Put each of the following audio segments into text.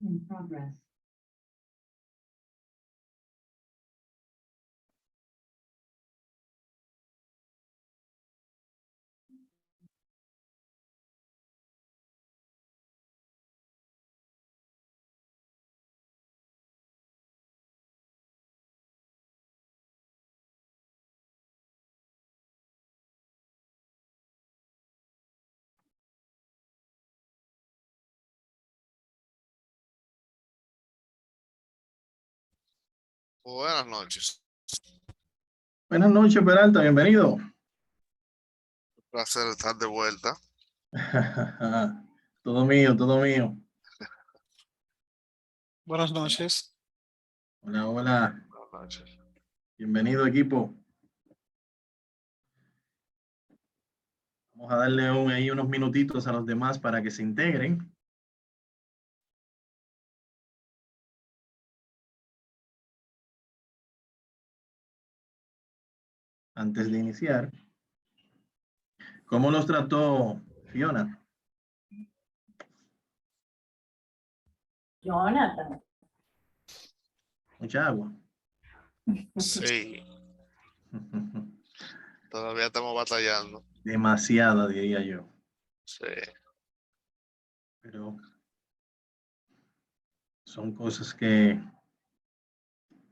In progress. Buenas noches. Buenas noches, Peralta, bienvenido. Un placer estar de vuelta. Todo mío, todo mío. Buenas noches. Hola, hola. Buenas noches. Bienvenido, equipo. Vamos a darle ahí unos minutitos a los demás para que se integren. Antes de iniciar. ¿Cómo los trató Fiona? Jonathan. Mucha agua. Sí, todavía estamos batallando. Demasiada, diría yo. Sí. Pero son cosas que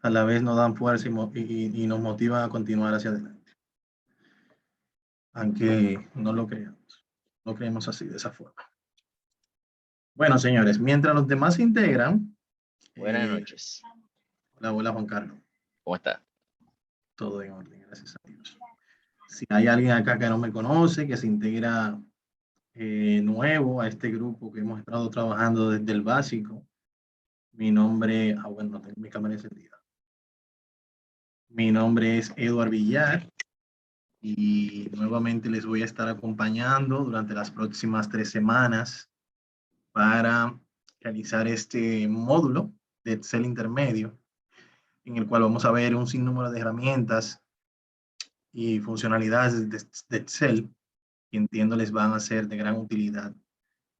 a la vez nos dan fuerza y nos motivan a continuar hacia adelante. Aunque no lo creamos. No creemos así, de esa forma. Bueno, señores, mientras los demás se integran. Buenas noches. Hola, hola, Juan Carlos. ¿Cómo está? Todo en orden, gracias a Dios. Si hay alguien acá que no me conoce, que se integra nuevo a este grupo que hemos estado trabajando desde el básico, mi nombre, bueno, no tengo mi cámara encendida. Mi nombre es Eduardo Villar y nuevamente les voy a estar acompañando durante las próximas 3 semanas para realizar este módulo de Excel intermedio, en el cual vamos a ver un sinnúmero de herramientas y funcionalidades de Excel que entiendo les van a ser de gran utilidad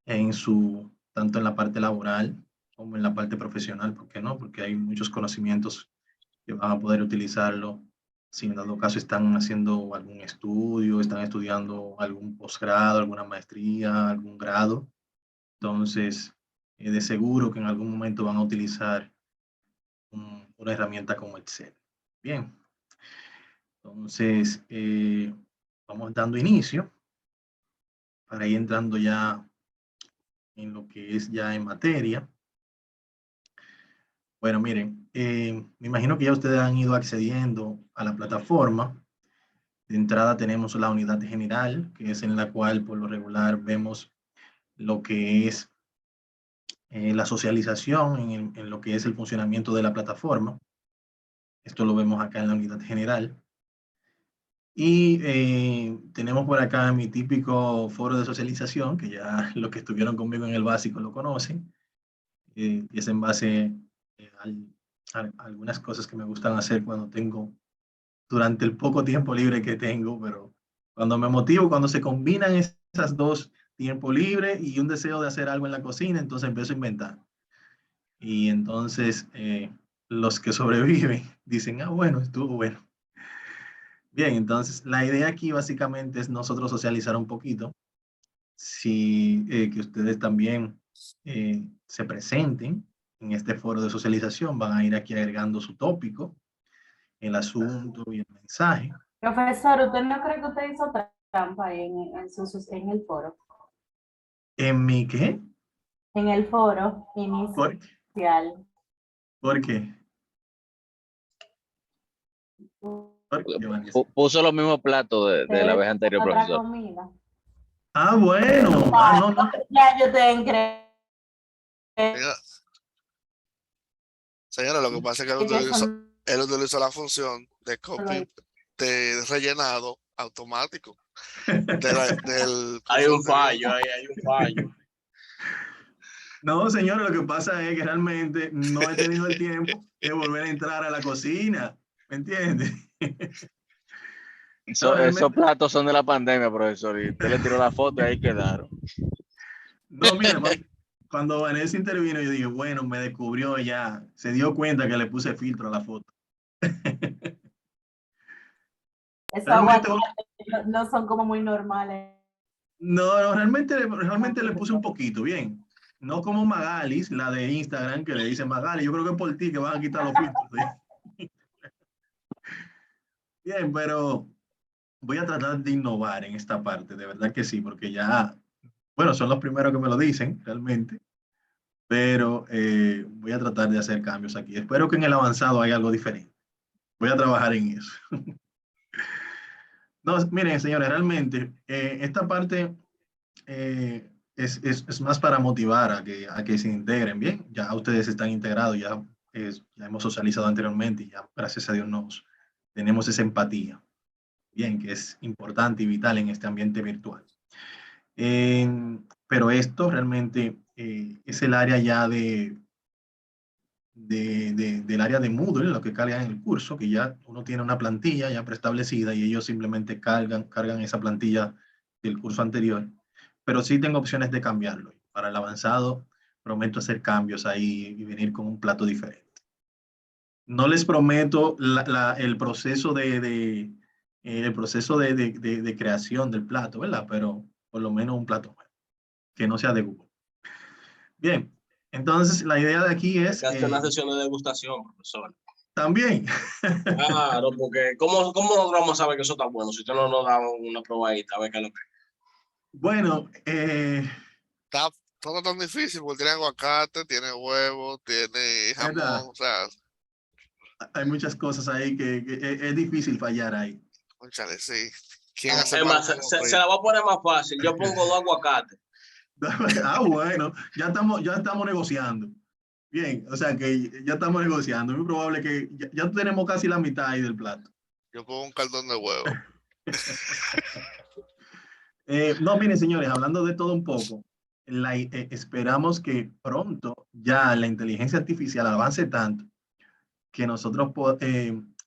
tanto en la parte laboral como en la parte profesional. ¿Por qué no? Porque hay muchos conocimientos que van a poder utilizarlo si en dado caso están haciendo algún estudio, están estudiando algún posgrado, alguna maestría, algún grado. Entonces, de seguro que en algún momento van a utilizar una herramienta como Excel. Bien. Entonces, vamos dando inicio para ir entrando ya en lo que es ya en materia. Bueno, miren, me imagino que ya ustedes han ido accediendo a la plataforma. De entrada tenemos la unidad general, que es en la cual por lo regular vemos lo que es la socialización en lo que es el funcionamiento de la plataforma. Esto lo vemos acá en la unidad general. Y tenemos por acá mi típico foro de socialización, que ya los que estuvieron conmigo en el básico lo conocen. Y es en base a algunas cosas que me gustan hacer durante el poco tiempo libre que tengo, pero cuando me motivo, cuando se combinan esas dos, tiempo libre y un deseo de hacer algo en la cocina, entonces empiezo a inventar. Y entonces los que sobreviven dicen, bueno, estuvo bueno. Bien, entonces la idea aquí básicamente es nosotros socializar un poquito. Que ustedes también se presenten en este foro de socialización, van a ir aquí agregando su tópico, el asunto y el mensaje. Profesor, ¿usted no cree que usted hizo trampa en el foro? ¿En mi qué? En el foro inicial. ¿Por qué? Puso los mismos platos de la vez anterior, otra profesor. Comida. Ah, bueno. No. Ya yo te increíble. Señora, lo que pasa es que él utilizó la función de copy, de rellenado automático. Hay un fallo, hay un fallo. No, señor, lo que pasa es que realmente no he tenido el tiempo de volver a entrar a la cocina. ¿Me entiende? Esos platos son de la pandemia, profesor, y usted le tiró la foto y ahí quedaron. No, mire, Cuando Vanessa intervino, yo dije, bueno, me descubrió ya, se dio cuenta que le puse filtro a la foto. Esos Realmente, aguacates no son como muy normales. no, realmente le puse un poquito, bien. No como Magalis, la de Instagram, que le dice Magali, yo creo que es por ti que van a quitar los filtros. ¿Sí? Bien, pero voy a tratar de innovar en esta parte, de verdad que sí, porque ya, bueno, son los primeros que me lo dicen, realmente, pero voy a tratar de hacer cambios aquí. Espero que en el avanzado haya algo diferente. Voy a trabajar en eso. No, miren, señores, realmente esta parte es más para motivar a que se integren bien. Ya ustedes están integrados, ya hemos socializado anteriormente y ya, gracias a Dios, tenemos esa empatía, bien, que es importante y vital en este ambiente virtual. Pero esto realmente es el área ya del área de Moodle, lo que cargan en el curso, que ya uno tiene una plantilla ya preestablecida y ellos simplemente cargan esa plantilla del curso anterior. Pero sí tengo opciones de cambiarlo. Para el avanzado prometo hacer cambios ahí y venir con un plato diferente. No les prometo el proceso el proceso de creación del plato, ¿verdad? Pero por lo menos un plato nuevo, que no sea de Google. Bien, entonces la idea de aquí es... Hay que hacer una sesión de degustación, profesor. También. Claro, porque ¿cómo nosotros vamos a saber que eso está bueno si usted no nos da una probadita? A ver qué es lo que es. Bueno, Está todo tan difícil porque tiene aguacate, tiene huevo, tiene ¿verdad? jamón, o sea, Hay muchas cosas ahí que es difícil fallar ahí. cónchale, sí. ¿Quién hace Es más más, huevo se frito? la voy a poner más fácil. Yo pongo 2 aguacates. Ah, bueno, ya estamos negociando. Bien, o sea que ya estamos negociando. Es muy probable que ya tenemos casi la mitad ahí del plato. Yo pongo un caldón de huevo. No, miren, señores, hablando de todo un poco, esperamos que pronto ya la inteligencia artificial avance tanto que nosotros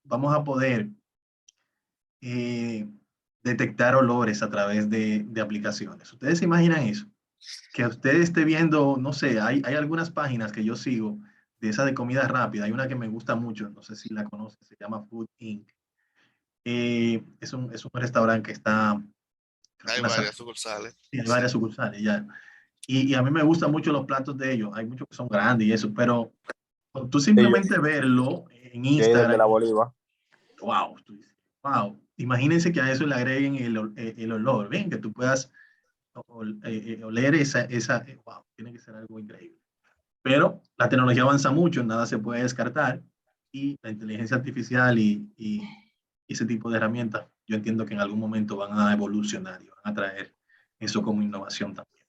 vamos a poder detectar olores a través de aplicaciones. ¿Ustedes se imaginan eso? Que usted esté viendo, no sé, hay algunas páginas que yo sigo de esa de comida rápida. Hay una que me gusta mucho, no sé si la conoce, se llama Food Inc. Es un restaurante que está, creo que Hay en la varias sucursales. sí, hay varias sucursales ya. Y a mí me gustan mucho los platos de ellos. Hay muchos que son grandes y eso, pero tú simplemente verlo en de Instagram, la Bolívar. wow, tú dices, wow. Imagínense que a eso le agreguen el olor, bien, que tú puedas oler wow, tiene que ser algo increíble. Pero la tecnología avanza mucho, nada se puede descartar y la inteligencia artificial y ese tipo de herramientas, yo entiendo que en algún momento van a evolucionar y van a traer eso como innovación también.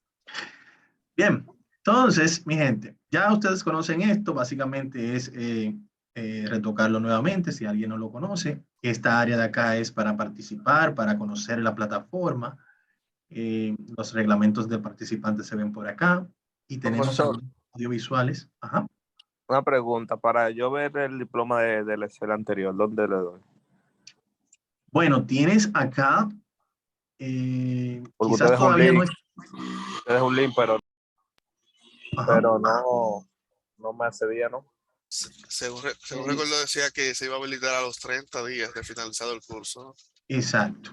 Bien, entonces, mi gente, ya ustedes conocen esto, básicamente es retocarlo nuevamente si alguien no lo conoce. Esta área de acá es para participar, para conocer la plataforma. Los reglamentos de participantes se ven por acá y tenemos Profesor, audiovisuales. Ajá. una pregunta. Para yo ver el diploma del Excel anterior, ¿dónde le doy? Bueno, tienes acá, Porque quizás ustedes un todavía no link, es. ustedes un link, Ajá. pero no me accedía, ¿no? Según recuerdo decía que se iba a habilitar a los 30 días de finalizado el curso, ¿no? Exacto.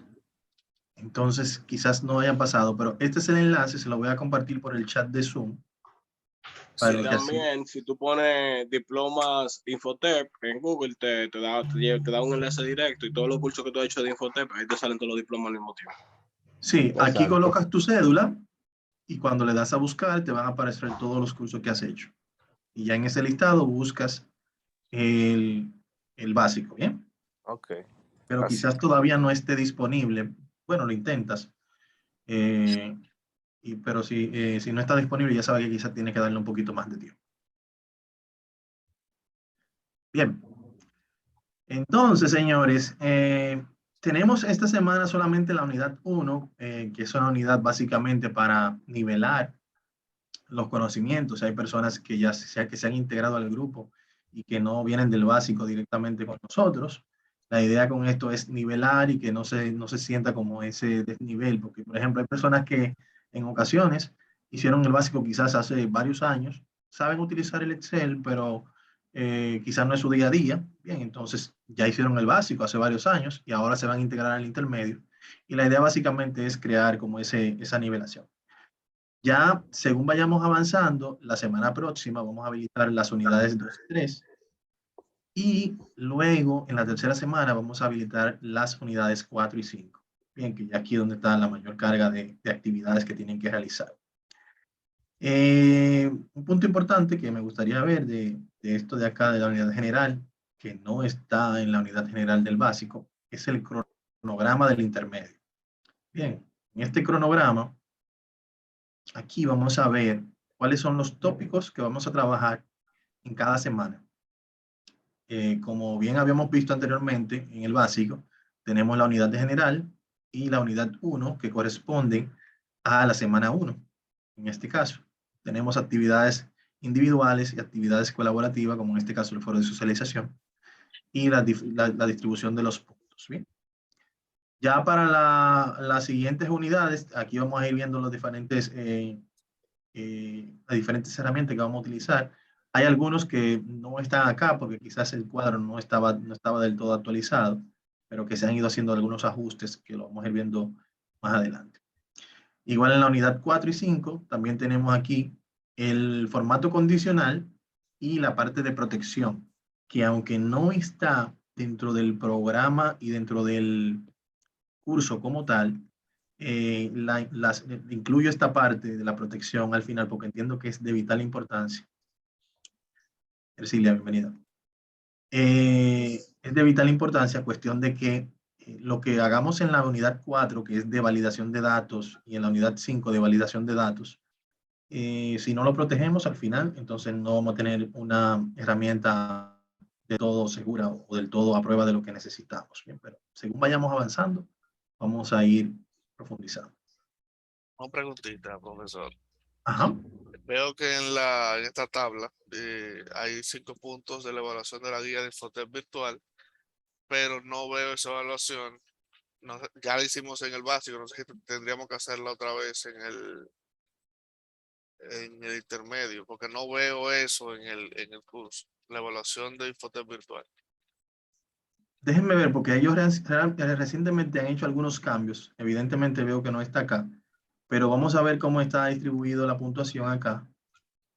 Entonces, quizás no haya pasado, pero este es el enlace, se lo voy a compartir por el chat de Zoom. Sí, Para que así, también, si tú pones diplomas Infotep en Google, te da un enlace directo y todos los cursos que tú has hecho de Infotep, ahí te salen todos los diplomas al mismo tiempo. sí, aquí Exacto. colocas tu cédula y cuando le das a buscar te van a aparecer todos los cursos que has hecho. Y ya en ese listado buscas el básico, ¿bien? Ok. Pero Así. quizás todavía no esté disponible. Bueno, lo intentas. Pero si no está disponible, ya sabes que quizás tiene que darle un poquito más de tiempo. Bien. Entonces, señores, tenemos esta semana solamente la unidad 1, que es una unidad básicamente para nivelar los conocimientos. Hay personas que que se han integrado al grupo y que no vienen del básico directamente con nosotros. La idea con esto es nivelar y que no se sienta como ese desnivel, porque, por ejemplo, hay personas que en ocasiones hicieron el básico quizás hace varios años, saben utilizar el Excel, pero quizás no es su día a día. Bien, entonces ya hicieron el básico hace varios años y ahora se van a integrar al intermedio. Y la idea básicamente es crear como esa nivelación. Ya según vayamos avanzando, la semana próxima vamos a habilitar las unidades 2 y 3. Y luego, en la tercera semana, vamos a habilitar las unidades 4 y 5. Bien, que ya aquí es donde está la mayor carga de actividades que tienen que realizar. Un punto importante que me gustaría ver de esto de acá, de la unidad general, que no está en la unidad general del básico, es el cronograma del intermedio. Bien, en este cronograma, aquí vamos a ver cuáles son los tópicos que vamos a trabajar en cada semana. Como bien habíamos visto anteriormente en el básico, tenemos la unidad de general y la unidad 1 que corresponden a la semana 1. En este caso, tenemos actividades individuales y actividades colaborativas, como en este caso el foro de socialización, y la distribución de los puntos. ¿Bien? Ya para las siguientes unidades, aquí vamos a ir viendo los diferentes, las diferentes herramientas que vamos a utilizar. Hay algunos que no están acá porque quizás el cuadro no estaba del todo actualizado, pero que se han ido haciendo algunos ajustes que lo vamos a ir viendo más adelante. Igual en la unidad 4 y 5 también tenemos aquí el formato condicional y la parte de protección, que aunque no está dentro programa y dentro del curso como tal, incluyo esta parte de la protección al final porque entiendo que es de vital importancia. Ercilia, bienvenida. Es de vital importancia, cuestión de que lo que hagamos en la unidad 4, que es de validación de datos, y en la unidad 5 de validación de datos, si no lo protegemos al final, entonces no vamos a tener una herramienta del todo segura o del todo a prueba de lo que necesitamos. Bien, pero según vayamos avanzando, vamos a ir profundizando. Una preguntita, profesor. Ajá. Veo que en esta tabla hay 5 puntos de la evaluación de la guía de Infotep virtual, pero no veo esa evaluación. No, ya la hicimos en el básico, no sé si tendríamos que hacerla otra vez en el intermedio, porque no veo eso en el curso, la evaluación de Infotep virtual. Déjenme ver, porque ellos recientemente han hecho algunos cambios. Evidentemente veo que no está acá, pero vamos a ver cómo está distribuido la puntuación acá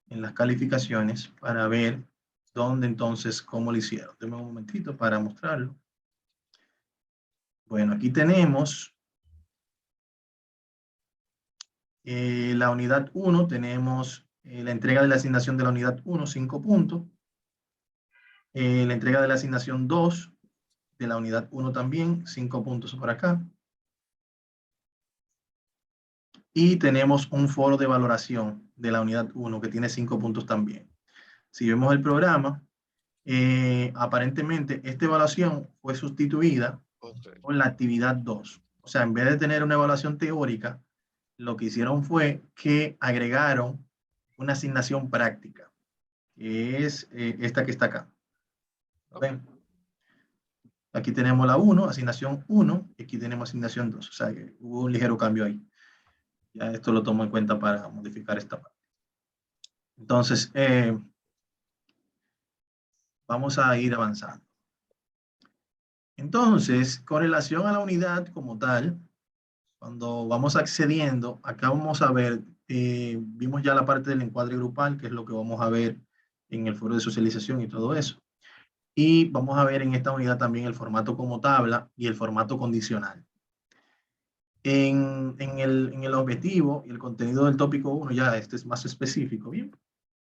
en las calificaciones para ver dónde entonces, cómo lo hicieron. Denme un momentito para mostrarlo. Bueno, aquí tenemos la unidad 1, tenemos la entrega de la asignación de la unidad 1, 5 puntos. La entrega de la asignación 2 de la unidad 1 también, 5 puntos por acá. Y tenemos un foro de valoración de la unidad 1 que tiene 5 puntos también. Si vemos el programa, aparentemente esta evaluación fue sustituida por la actividad 2. O sea, en vez de tener una evaluación teórica, lo que hicieron fue que agregaron una asignación práctica, que es esta que está acá. ¿Ven? Aquí tenemos la 1, asignación 1, y aquí tenemos asignación 2. O sea, que hubo un ligero cambio ahí. Ya esto lo tomo en cuenta para modificar esta parte. Entonces, vamos a ir avanzando. Entonces, con relación a la unidad como tal, cuando vamos accediendo, acá vamos a ver, vimos ya la parte del encuadre grupal, que es lo que vamos a ver en el foro de socialización y todo eso. Y vamos a ver en esta unidad también el formato como tabla y el formato condicional. En el objetivo y el contenido del tópico 1, ya este es más específico, bien.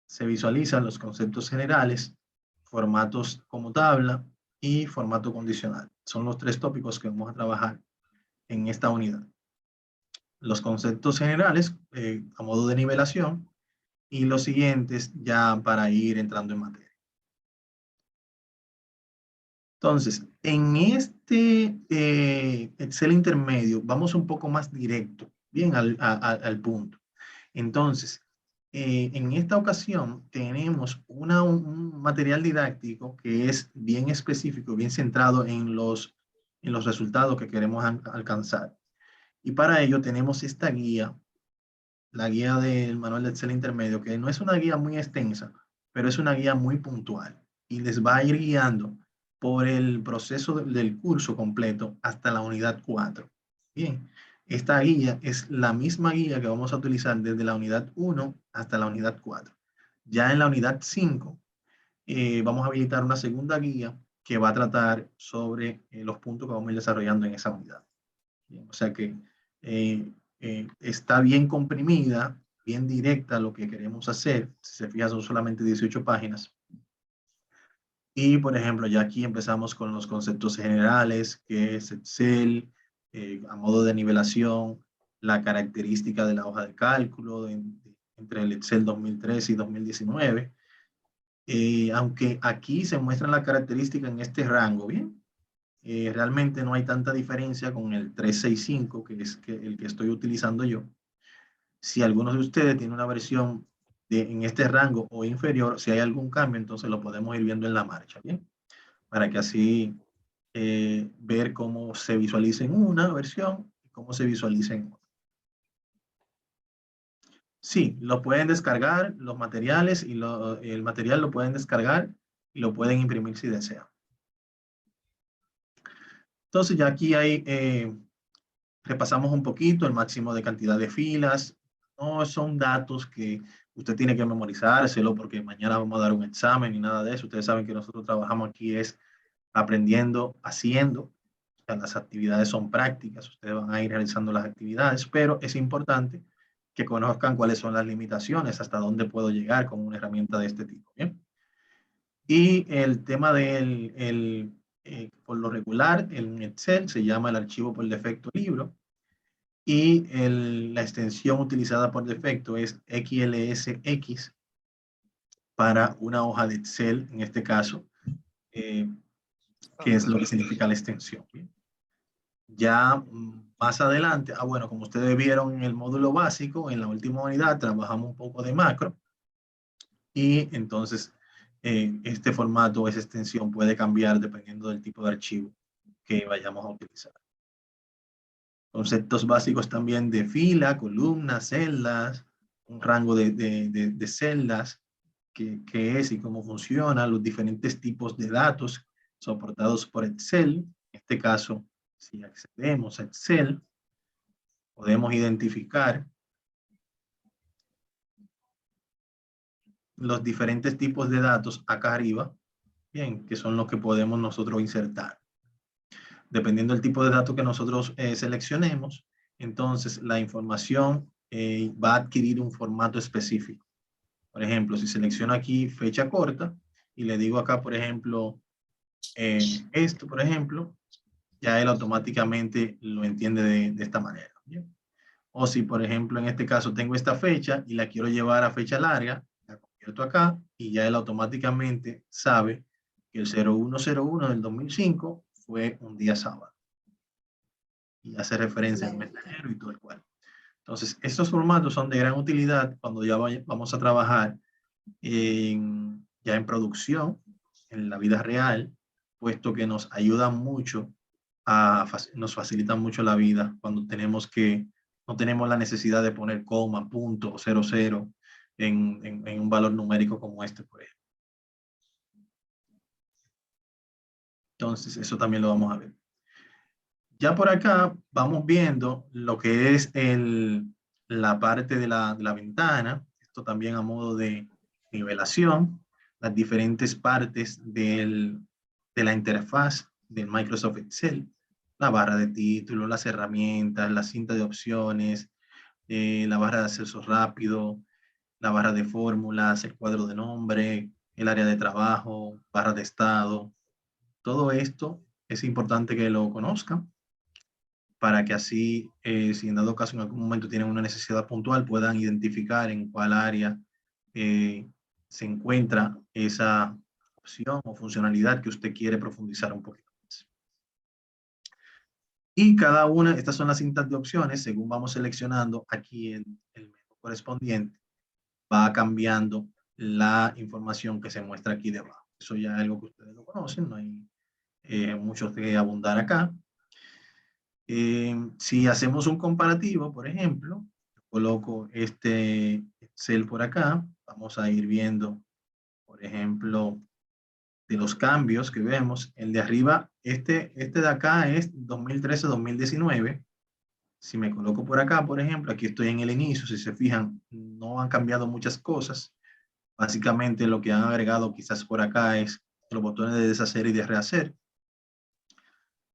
Se visualizan los conceptos generales, formatos como tabla y formato condicional. Son los 3 tópicos que vamos a trabajar en esta unidad. Los conceptos generales a modo de nivelación y los siguientes ya para ir entrando en materia. Entonces, en este Excel intermedio vamos un poco más directo, bien al punto. Entonces, en esta ocasión tenemos un material didáctico que es bien específico, bien centrado en los resultados que queremos alcanzar. Y para ello tenemos esta guía la guía del manual de Excel intermedio, que no es una guía muy extensa, pero es una guía muy puntual y les va a ir guiando por el proceso del curso completo hasta la unidad 4. Bien, esta guía es la misma guía que vamos a utilizar desde la unidad 1 hasta la unidad 4. Ya en la unidad 5 vamos a habilitar una segunda guía que va a tratar sobre los puntos que vamos a ir desarrollando en esa unidad. Bien, o sea que está bien comprimida, bien directa lo que queremos hacer. Si se fija, son solamente 18 páginas. Y, por ejemplo, ya aquí empezamos con los conceptos generales, que es Excel, a modo de nivelación, la característica de la hoja de cálculo entre el Excel 2013 y 2019. Aunque aquí se muestran las características en este rango, ¿bien? Realmente no hay tanta diferencia con el 365, que es el que estoy utilizando yo. Si algunos de ustedes tienen una versión en este rango o inferior, si hay algún cambio, entonces lo podemos ir viendo en la marcha, ¿bien? Para que así ver cómo se visualiza en una versión y cómo se visualiza en otra. Sí, lo pueden descargar, los materiales y el material lo pueden descargar y lo pueden imprimir si desean. Entonces ya aquí hay, repasamos un poquito el máximo de cantidad de filas. No son datos que usted tiene que memorizárselo porque mañana vamos a dar un examen ni nada de eso. Ustedes saben que nosotros trabajamos aquí es aprendiendo, haciendo. O sea, las actividades son prácticas, ustedes van a ir realizando las actividades, pero es importante que conozcan cuáles son las limitaciones, hasta dónde puedo llegar con una herramienta de este tipo. ¿Bien? Y el tema por lo regular, en Excel se llama el archivo por defecto libro, y la extensión utilizada por defecto es XLSX para una hoja de Excel, en este caso, que es lo que significa la extensión. ¿Bien? Ya más adelante, bueno, como ustedes vieron en el módulo básico, en la última unidad trabajamos un poco de macro, y entonces este formato o esa extensión puede cambiar dependiendo del tipo de archivo que vayamos a utilizar. Conceptos básicos también de fila, columnas, celdas, un rango de celdas, qué es y cómo funciona, los diferentes tipos de datos soportados por Excel. En este caso, si accedemos a Excel, podemos identificar los diferentes tipos de datos acá arriba, bien, que son los que podemos nosotros insertar. Dependiendo del tipo de datos que nosotros seleccionemos, entonces la información va a adquirir un formato específico. Por ejemplo, si selecciono aquí fecha corta y le digo acá, por ejemplo, esto, por ejemplo, ya él automáticamente lo entiende de esta manera. ¿Bien? O si, por ejemplo, en este caso tengo esta fecha y la quiero llevar a fecha larga, la convierto acá y ya él automáticamente sabe que el 0101 del 2005 fue un día sábado. Y hace referencia al mes de enero y todo el cual. Entonces, estos formatos son de gran utilidad cuando ya vamos a trabajar ya en producción, en la vida real, puesto que nos ayudan mucho, nos facilitan mucho la vida cuando no tenemos la necesidad de poner coma, punto, 00 en un valor numérico como este, por ejemplo. Entonces, eso también lo vamos a ver. Ya por acá vamos viendo lo que es la parte de la ventana. Esto también a modo de nivelación. Las diferentes partes de la interfaz del Microsoft Excel. La barra de título, las herramientas, la cinta de opciones, la barra de acceso rápido, la barra de fórmulas, el cuadro de nombre, el área de trabajo, barra de estado. Todo esto es importante que lo conozcan, para que así, si en dado caso en algún momento tienen una necesidad puntual, puedan identificar en cuál área se encuentra esa opción o funcionalidad que usted quiere profundizar un poquito más. Y cada una, estas son las cintas de opciones, según vamos seleccionando aquí en el menú correspondiente, va cambiando la información que se muestra aquí debajo. Eso ya es algo que ustedes lo conocen, no hay mucho que abundar acá. Si hacemos un comparativo, por ejemplo, coloco este Excel por acá, vamos a ir viendo, por ejemplo, de los cambios que vemos. El de arriba, este de acá es 2013-2019. Si me coloco por acá, por ejemplo, aquí estoy en el inicio, si se fijan, no han cambiado muchas cosas. Básicamente lo que han agregado quizás por acá es los botones de deshacer y de rehacer.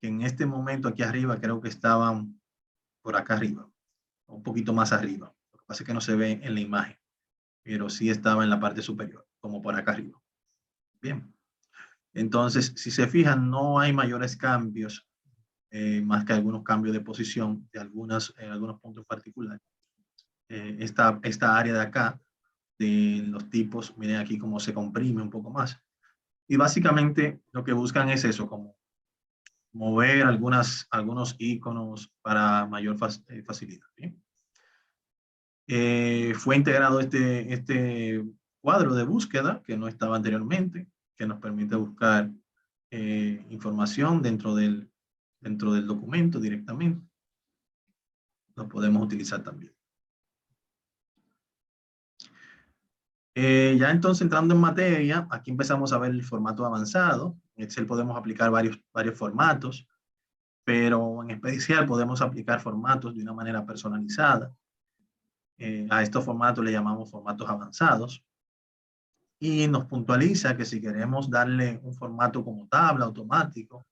Que en este momento aquí arriba creo que estaban por acá arriba, un poquito más arriba. Lo que pasa es que no se ve en la imagen, pero sí estaba en la parte superior, como por acá arriba. Bien. Entonces, si se fijan, no hay mayores cambios, más que algunos cambios de posición de algunos puntos particulares. Esta área de acá, de los tipos, miren aquí cómo se comprime un poco más. Y básicamente lo que buscan es eso, como mover algunos iconos para mayor facilidad. ¿Bien? Fue integrado este cuadro de búsqueda que no estaba anteriormente, que nos permite buscar información dentro del documento directamente. Lo podemos utilizar también. Ya entonces entrando en materia, aquí empezamos a ver el formato avanzado. En Excel podemos aplicar varios formatos, pero en especial podemos aplicar formatos de una manera personalizada. A estos formatos le llamamos formatos avanzados. Y nos puntualiza que si queremos darle un formato como tabla automático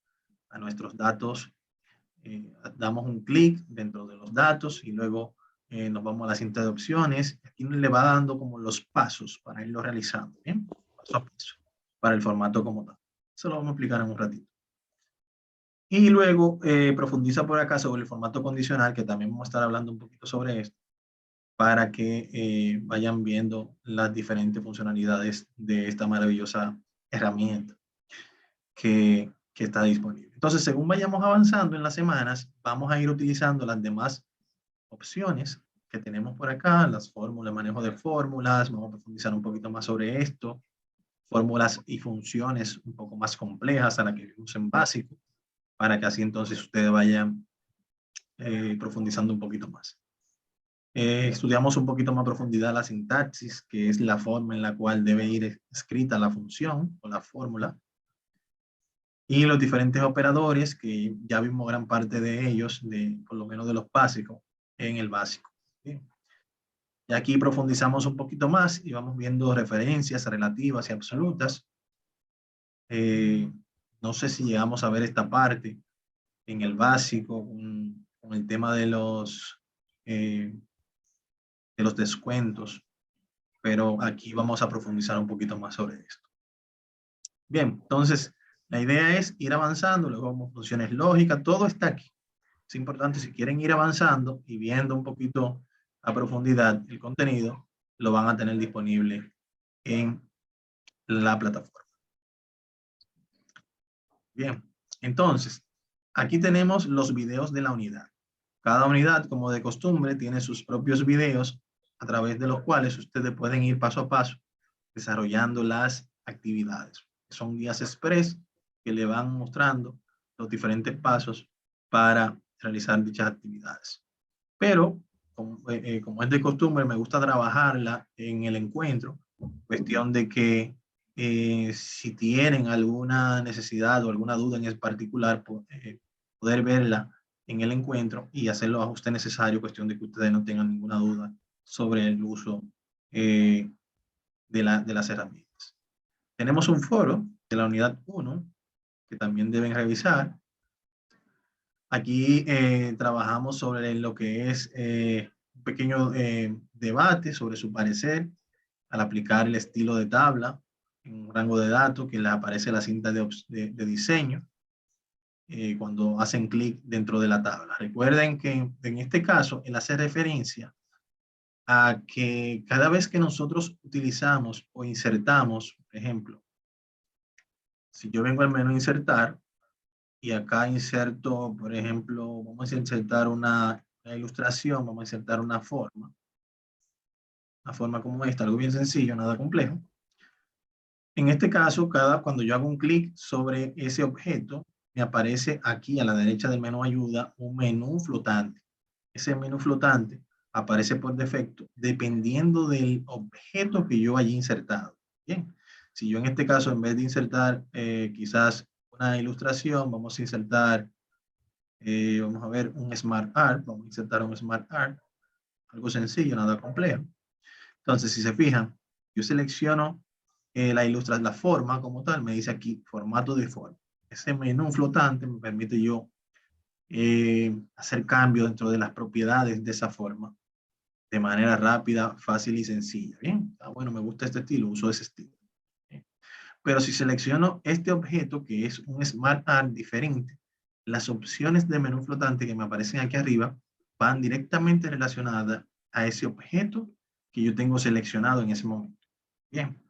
a nuestros datos, damos un clic dentro de los datos y luego nos vamos a la cinta de opciones. Aquí le va dando como los pasos para irlo realizando, ¿bien? Paso a paso, para el formato como tal. Eso lo vamos a explicar en un ratito. Y luego profundiza por acá sobre el formato condicional, que también vamos a estar hablando un poquito sobre esto, para que vayan viendo las diferentes funcionalidades de esta maravillosa herramienta que está disponible. Entonces, según vayamos avanzando en las semanas, vamos a ir utilizando las demás opciones que tenemos por acá, las fórmulas, manejo de fórmulas, vamos a profundizar un poquito más sobre esto, fórmulas y funciones un poco más complejas a las que vimos en básico, para que así entonces ustedes vayan profundizando un poquito más. Estudiamos un poquito más a profundidad la sintaxis, que es la forma en la cual debe ir escrita la función o la fórmula. Y los diferentes operadores, que ya vimos gran parte de ellos, por lo menos de los básicos, en el básico. Bien. Y aquí profundizamos un poquito más y vamos viendo referencias relativas y absolutas. No sé si llegamos a ver esta parte en el básico, con el tema de los descuentos, pero aquí vamos a profundizar un poquito más sobre esto. Bien, entonces la idea es ir avanzando, luego vemos funciones lógicas, todo está aquí. Es importante, si quieren ir avanzando y viendo un poquito a profundidad el contenido, lo van a tener disponible en la plataforma. Bien, entonces, aquí tenemos los videos de la unidad. Cada unidad, como de costumbre, tiene sus propios videos a través de los cuales ustedes pueden ir paso a paso desarrollando las actividades. Son guías express que le van mostrando los diferentes pasos para realizar dichas actividades. Pero, como es de costumbre, me gusta trabajarla en el encuentro, cuestión de que si tienen alguna necesidad o alguna duda en particular, poder verla en el encuentro y hacer los ajustes necesarios, cuestión de que ustedes no tengan ninguna duda sobre el uso de las herramientas. Tenemos un foro de la unidad 1 que también deben revisar. Aquí trabajamos sobre lo que es un pequeño debate sobre su parecer al aplicar el estilo de tabla en un rango de datos que les aparece la cinta de diseño cuando hacen clic dentro de la tabla. Recuerden que en este caso él hace referencia a que cada vez que nosotros utilizamos o insertamos, por ejemplo, si yo vengo al menú insertar y acá inserto, por ejemplo, vamos a insertar una ilustración, vamos a insertar una forma como esta, algo bien sencillo, nada complejo. En este caso, cuando yo hago un clic sobre ese objeto, me aparece aquí a la derecha del menú ayuda un menú flotante. Ese menú flotante aparece por defecto dependiendo del objeto que yo haya insertado. Bien, si yo en este caso, en vez de insertar quizás una ilustración, vamos a insertar, vamos a ver, un Smart Art, vamos a insertar un Smart Art, algo sencillo, nada complejo. Entonces, si se fijan, yo selecciono la forma como tal, me dice aquí formato de forma. Ese menú flotante me permite yo hacer cambios dentro de las propiedades de esa forma de manera rápida, fácil y sencilla. Bien, bueno, me gusta este estilo, uso ese estilo. Bien. Pero si selecciono este objeto que es un Smart Art diferente, las opciones de menú flotante que me aparecen aquí arriba van directamente relacionadas a ese objeto que yo tengo seleccionado en ese momento. Bien,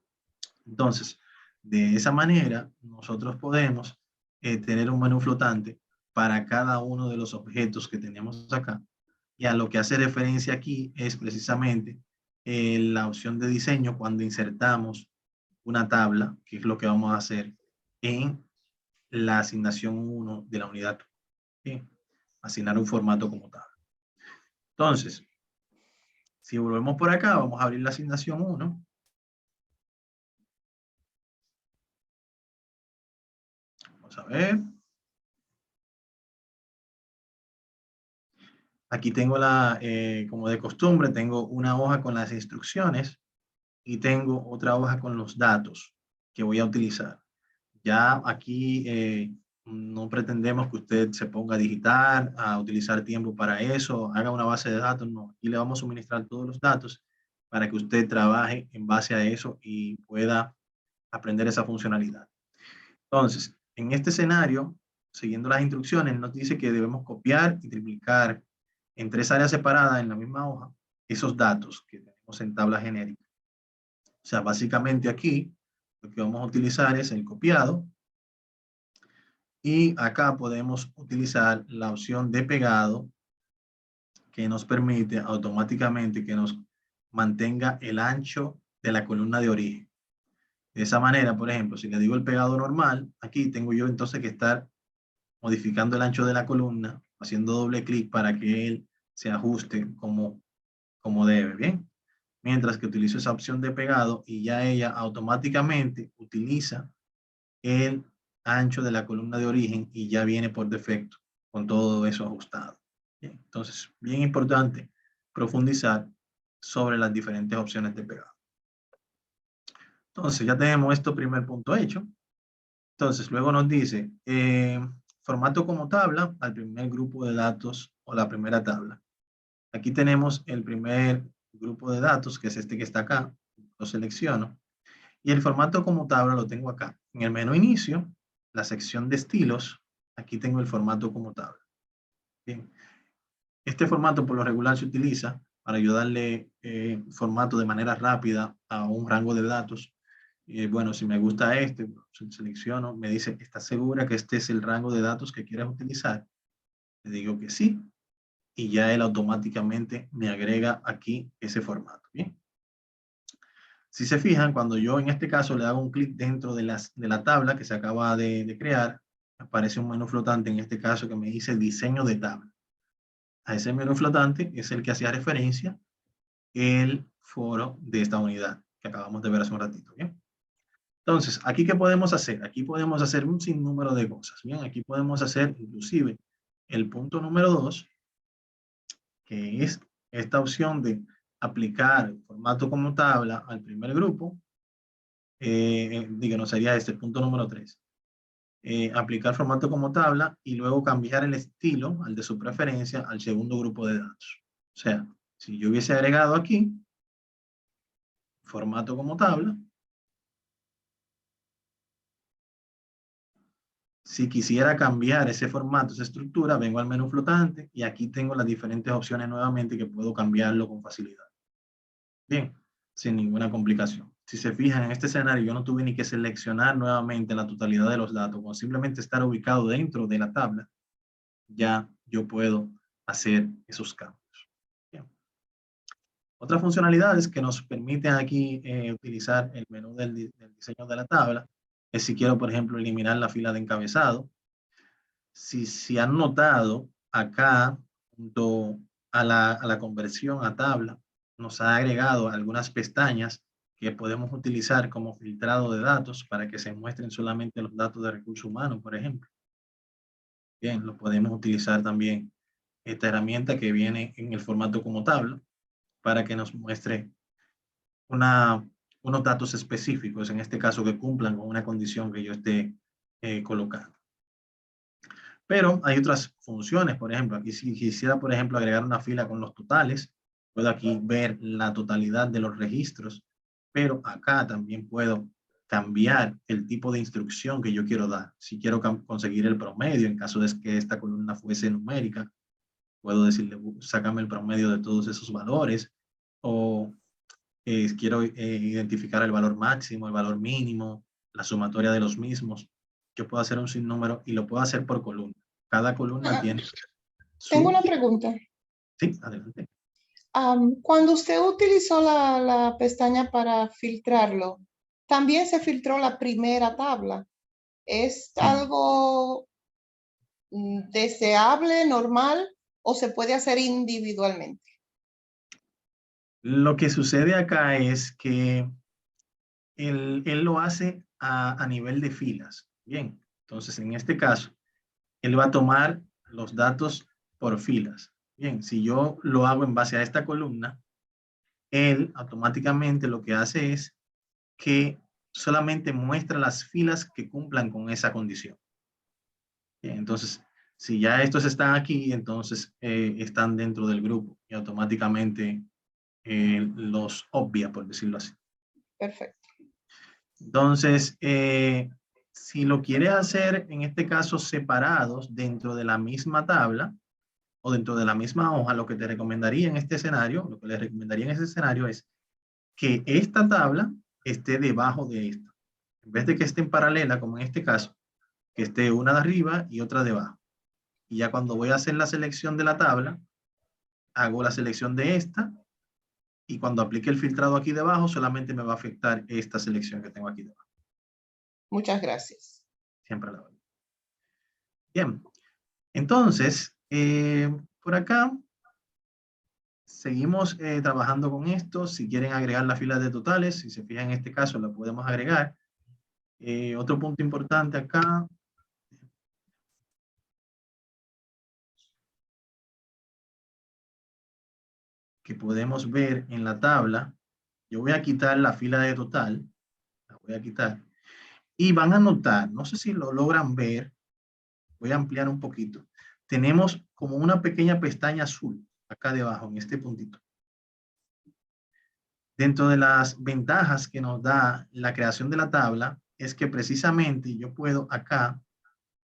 entonces, de esa manera, nosotros podemos tener un menú flotante para cada uno de los objetos que tenemos acá. Y a lo que hace referencia aquí es precisamente la opción de diseño cuando insertamos una tabla, que es lo que vamos a hacer en la asignación 1 de la unidad. Bien, asignar un formato como tabla. Entonces, si volvemos por acá, vamos a abrir la asignación 1. Vamos a ver. Aquí tengo como de costumbre, tengo una hoja con las instrucciones y tengo otra hoja con los datos que voy a utilizar. Ya aquí no pretendemos que usted se ponga a digitar, a utilizar tiempo para eso, haga una base de datos, no. Aquí le vamos a suministrar todos los datos para que usted trabaje en base a eso y pueda aprender esa funcionalidad. Entonces, en este escenario, siguiendo las instrucciones, nos dice que debemos copiar y triplicar en 3 áreas separadas en la misma hoja esos datos que tenemos en tabla genérica. O sea, básicamente aquí lo que vamos a utilizar es el copiado y acá podemos utilizar la opción de pegado que nos permite automáticamente que nos mantenga el ancho de la columna de origen. De esa manera, por ejemplo, si le digo el pegado normal, aquí tengo yo entonces que estar modificando el ancho de la columna, haciendo doble clic para que él se ajuste como debe, ¿bien? Mientras que utilizo esa opción de pegado y ya ella automáticamente utiliza el ancho de la columna de origen y ya viene por defecto con todo eso ajustado. Bien, entonces, bien importante profundizar sobre las diferentes opciones de pegado. Entonces, ya tenemos esto primer punto hecho. Entonces, luego nos dice, formato como tabla al primer grupo de datos o la primera tabla. Aquí tenemos el primer grupo de datos, que es este que está acá. Lo selecciono. Y el formato como tabla lo tengo acá. En el menú inicio, la sección de estilos, aquí tengo el formato como tabla. Bien. Este formato por lo regular se utiliza para ayudarle formato de manera rápida a un rango de datos. Bueno, si me gusta este, selecciono, me dice, ¿estás segura que este es el rango de datos que quieres utilizar? Le digo que sí, y ya él automáticamente me agrega aquí ese formato. Bien. Si se fijan, cuando yo en este caso le hago un clic dentro de la tabla que se acaba de crear, aparece un menú flotante en este caso que me dice diseño de tabla. A ese menú flotante es el que hacía referencia el foro de esta unidad que acabamos de ver hace un ratito. ¿Bien? Entonces, ¿aquí qué podemos hacer? Aquí podemos hacer un sinnúmero de cosas. Bien, aquí podemos hacer inclusive el punto número 2, que es esta opción de aplicar formato como tabla al primer grupo. Díganos, sería este punto número 3. Aplicar formato como tabla y luego cambiar el estilo al de su preferencia al segundo grupo de datos. O sea, si yo hubiese agregado aquí formato como tabla, si quisiera cambiar ese formato, esa estructura, vengo al menú flotante y aquí tengo las diferentes opciones nuevamente que puedo cambiarlo con facilidad. Bien, sin ninguna complicación. Si se fijan en este escenario, yo no tuve ni que seleccionar nuevamente la totalidad de los datos, con simplemente estar ubicado dentro de la tabla, ya yo puedo hacer esos cambios. Bien. Otras funcionalidades que nos permiten aquí utilizar el menú del diseño de la tabla es si quiero, por ejemplo, eliminar la fila de encabezado. Si han notado, acá, junto a la conversión a tabla, nos ha agregado algunas pestañas que podemos utilizar como filtrado de datos para que se muestren solamente los datos de recursos humanos, por ejemplo. Bien, lo podemos utilizar también esta herramienta que viene en el formato como tabla para que nos muestre unos datos específicos, en este caso que cumplan con una condición que yo esté colocando. Pero hay otras funciones, por ejemplo, aquí si quisiera, por ejemplo, agregar una fila con los totales, puedo aquí ver la totalidad de los registros, pero acá también puedo cambiar el tipo de instrucción que yo quiero dar. Si quiero conseguir el promedio, en caso de que esta columna fuese numérica, puedo decirle, sácame el promedio de todos esos valores, o quiero identificar el valor máximo, el valor mínimo, la sumatoria de los mismos. Yo puedo hacer un sinnúmero y lo puedo hacer por columna. Cada columna tiene Tengo una pregunta. Sí, adelante. Cuando usted utilizó la pestaña para filtrarlo, también se filtró la primera tabla. ¿Es algo deseable, normal, o se puede hacer individualmente? Lo que sucede acá es que él lo hace a nivel de filas. Bien, entonces en este caso, él va a tomar los datos por filas. Bien, si yo lo hago en base a esta columna, él automáticamente lo que hace es que solamente muestra las filas que cumplan con esa condición. Bien, entonces, si ya estos están aquí, entonces están dentro del grupo y automáticamente los obvia, por decirlo así. Perfecto. Entonces, si lo quiere hacer, en este caso, separados dentro de la misma tabla o dentro de la misma hoja, lo que te recomendaría en este escenario, lo que le recomendaría en ese escenario es que esta tabla esté debajo de esta. En vez de que esté en paralela, como en este caso, que esté una de arriba y otra debajo. Y ya cuando voy a hacer la selección de la tabla, hago la selección de esta y cuando aplique el filtrado aquí debajo, solamente me va a afectar esta selección que tengo aquí debajo. Muchas gracias. Siempre la doy. Bien, entonces, por acá seguimos trabajando con esto. Si quieren agregar la fila de totales, si se fijan en este caso, la podemos agregar. Otro punto importante acá. Que podemos ver en la tabla. Yo voy a quitar la fila de total. La voy a quitar. Y van a notar, no sé si lo logran ver. Voy a ampliar un poquito. Tenemos como una pequeña pestaña azul acá debajo, en este puntito. Dentro de las ventajas que nos da la creación de la tabla es que precisamente yo puedo acá,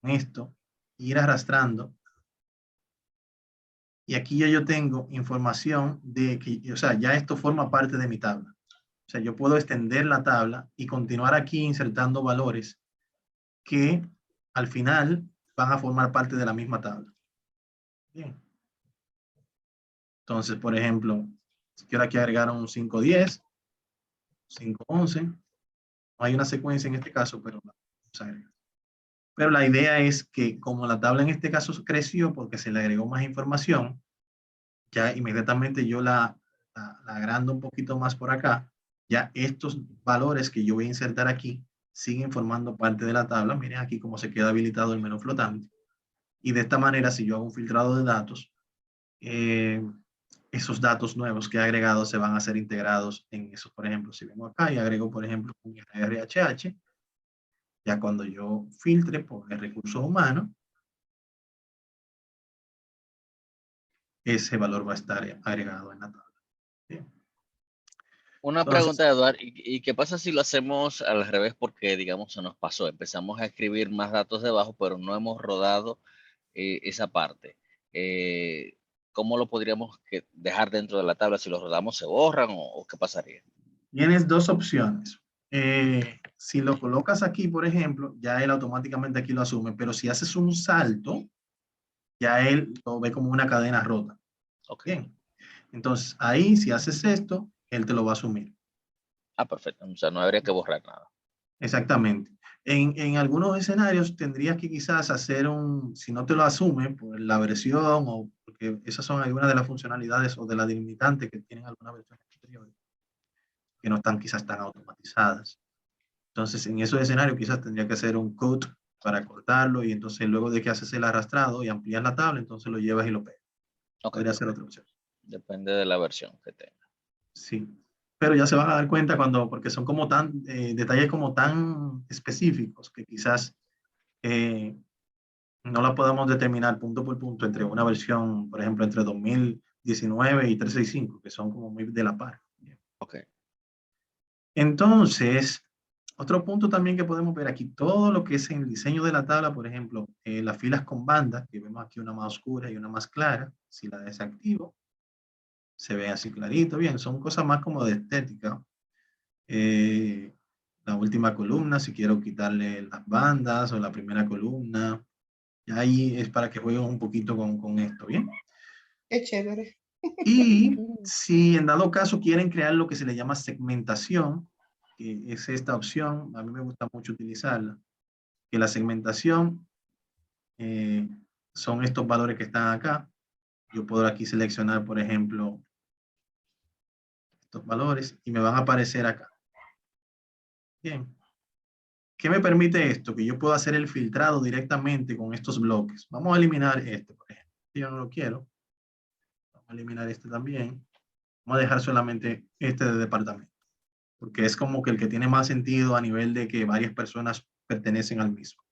en esto, ir arrastrando. Y aquí ya yo tengo información de que, o sea, ya esto forma parte de mi tabla. O sea, yo puedo extender la tabla y continuar aquí insertando valores que al final van a formar parte de la misma tabla. Bien. Entonces, por ejemplo, si quiero aquí agregar un 510, 511, no hay una secuencia en este caso, pero vamos a agregar. Pero la idea es que como la tabla en este caso creció porque se le agregó más información, ya inmediatamente yo la agrando un poquito más por acá, ya estos valores que yo voy a insertar aquí siguen formando parte de la tabla. Miren aquí cómo se queda habilitado el menú flotante. Y de esta manera, si yo hago un filtrado de datos, esos datos nuevos que he agregado se van a ser integrados en esos. Por ejemplo, si vengo acá y agrego, por ejemplo, un RHH, ya cuando yo filtre por el recurso humano, ese valor va a estar agregado en la tabla. Bien. Una Entonces, pregunta, Eduardo, ¿y qué pasa si lo hacemos al revés? Porque, digamos, se nos pasó, empezamos a escribir más datos debajo, pero no hemos rodado esa parte. ¿Cómo lo podríamos dejar dentro de la tabla? Si los rodamos, ¿se borran o qué pasaría? tienes dos opciones. Si lo colocas aquí, por ejemplo, ya él automáticamente aquí lo asume, pero si haces un salto, ya él lo ve como una cadena rota. Okay. Bien. Entonces, ahí, si haces esto, él te lo va a asumir. Ah, perfecto. O sea, no habría que borrar nada. Exactamente. En algunos escenarios tendrías que quizás hacer si no te lo asume por la versión o porque esas son algunas de las funcionalidades o de las delimitantes que tienen algunas versiones anteriores, que no están quizás tan automatizadas. Entonces, en esos escenarios quizás tendría que hacer un cut para cortarlo y entonces luego de que haces el arrastrado y amplías la tabla, entonces lo llevas y lo pegas. Ok, Podría ser otra opción. depende de la versión que tenga. Sí. Pero ya se van a dar cuenta porque son como detalles como tan específicos que quizás no la podemos determinar punto por punto entre una versión, por ejemplo, entre 2019 y 365, que son como muy de la par. Ok. Entonces, otro punto también que podemos ver aquí, todo lo que es en el diseño de la tabla, por ejemplo, las filas con bandas, que vemos aquí una más oscura y una más clara, si la desactivo, se ve así clarito, bien, son cosas más como de estética. La última columna, si quiero quitarle las bandas o la primera columna, y ahí es para que jueguen un poquito con esto, ¿bien? Qué chévere. Y si en dado caso quieren crear lo que se le llama segmentación, que es esta opción, a mí me gusta mucho utilizarla, que la segmentación son estos valores que están acá. Yo puedo aquí seleccionar, por ejemplo, estos valores y me van a aparecer acá. Bien. ¿Qué me permite esto? Que yo puedo hacer el filtrado directamente con estos bloques. Vamos a eliminar este, por ejemplo. Yo no lo quiero. Vamos a eliminar este también. Vamos a dejar solamente este de departamento, porque es como que el que tiene más sentido a nivel de que varias personas pertenecen al mismo.